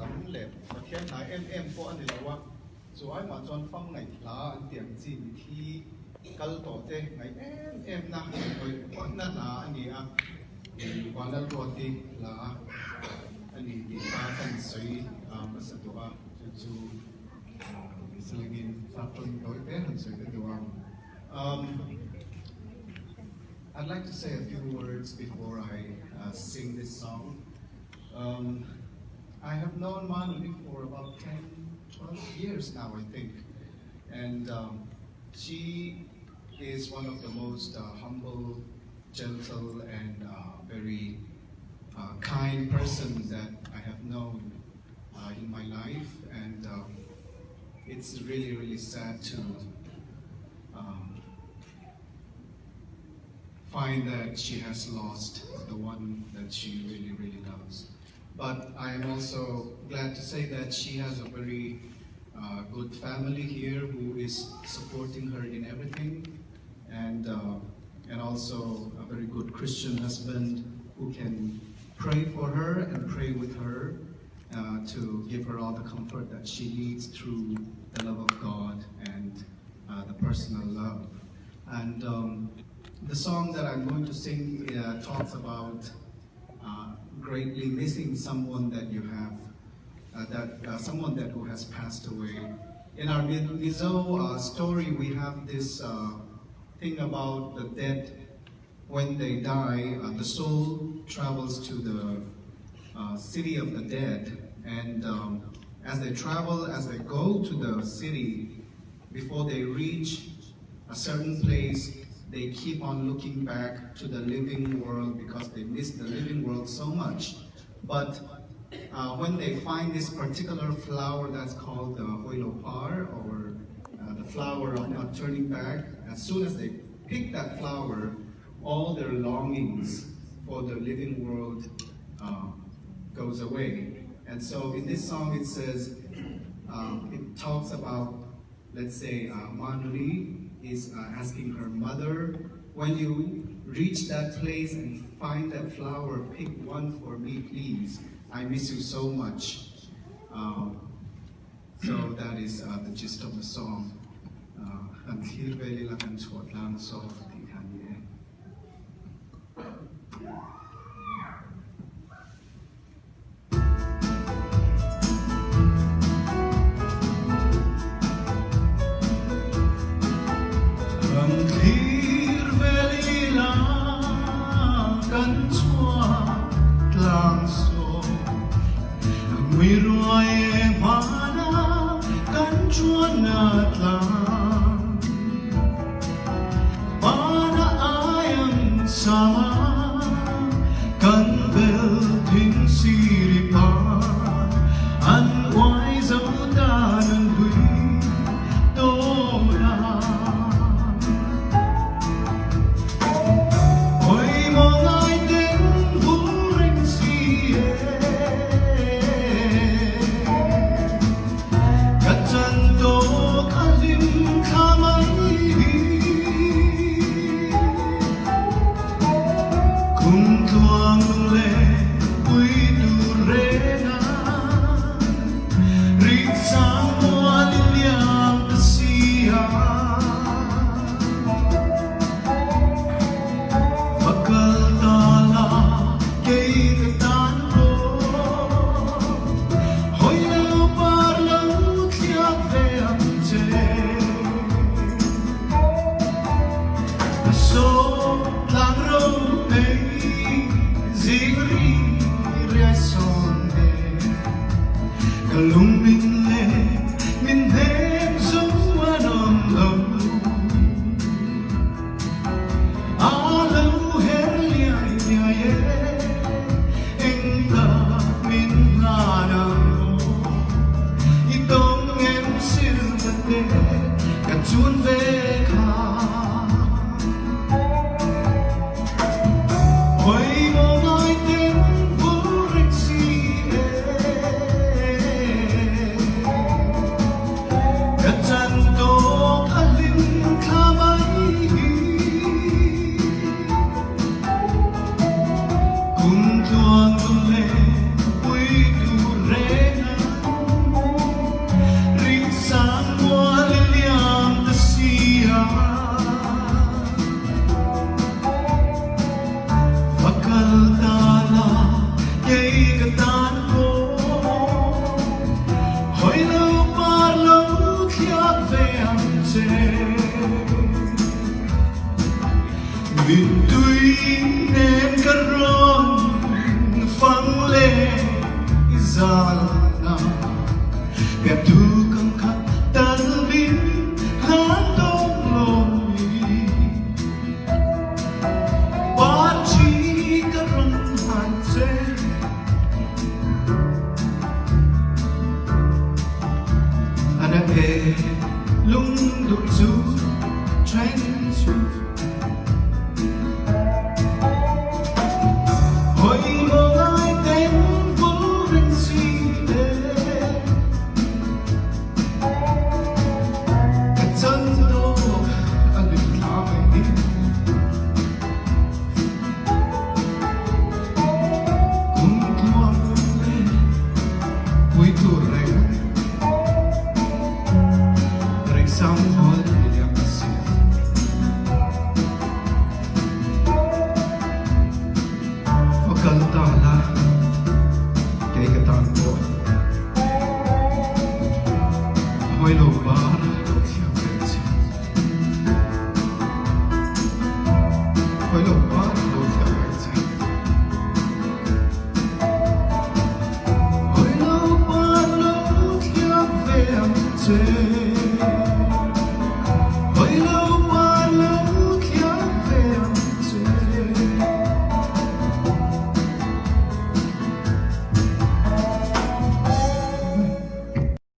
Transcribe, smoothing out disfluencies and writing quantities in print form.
lắm lệ và thiên thái em có anh là wa so ai mà chọn phong ngày lá anh tiệm gì thì cal tổ te ngày em na rồi quán na anh đi à Vanlalruati là anh đi Bawi Thanseia mà sẽ đồ à chú selingin satu đối với hình sự cái đồ I'd like to say a few words before I sing this song. I have known Manuli for about 10, 12 years now, I think. And she is one of the most humble, gentle, and very kind person that I have known in my life. And it's really, really sad to find that she has lost the one that she really, really loves. But I am also glad to say that she has a very good family here who is supporting her in everything, and also a very good Christian husband who can pray for her and pray with her to give her all the comfort that she needs through the love of God and the personal love. And the song that I'm going to sing talks about greatly missing someone that you have, someone that who has passed away. In our Mizo story, we have this thing about the dead. When they die, the soul travels to the city of the dead, and as they travel, as they go to the city, before they reach a certain place, they keep on looking back to the living world because they miss the living world so much. But when they find this particular flower that's called the oilopar, or the flower of not turning back, as soon as they pick that flower, all their longings for the living world goes away. And so in this song it says, it talks about, let's say, Manuli is asking her mother, when you reach that place and find that flower, pick one for me, please. I miss you so much. So that is the gist of the song. Thlir veli lakan chot lang so ti khan ye. sana Gadukang katalbi Handong lomi Bawi Thanseia Anak lung đục du tranh du Hồi mong ai tên vô rinh si đê Cả chân đô anh đừng thả về đi Cùng thua mong lên Vui thua rèn Samhol yang kasih Wakal tala Kay katango Hoy lo bar lo siya pensi Hoy lo bar lo siya pensi Hoy lo bar lo siya pensi